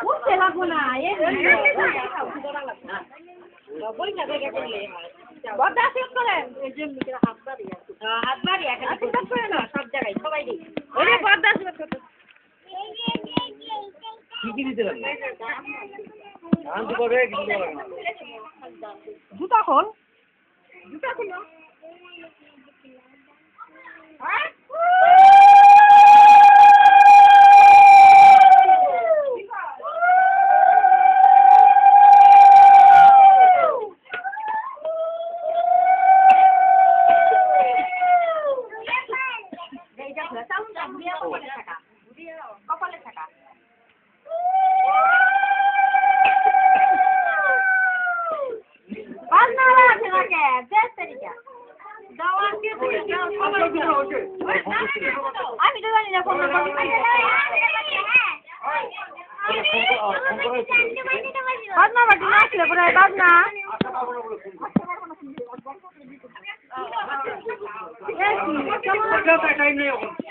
উঠতে লাগবো না বরদাস্ত করেন হাত বাড়ি করে না সব জায়গায় সবাই বরদাস্ত করতে জুতা খোল জুতা খুলো কপালে থাকা আমি তো জানি না বাজনা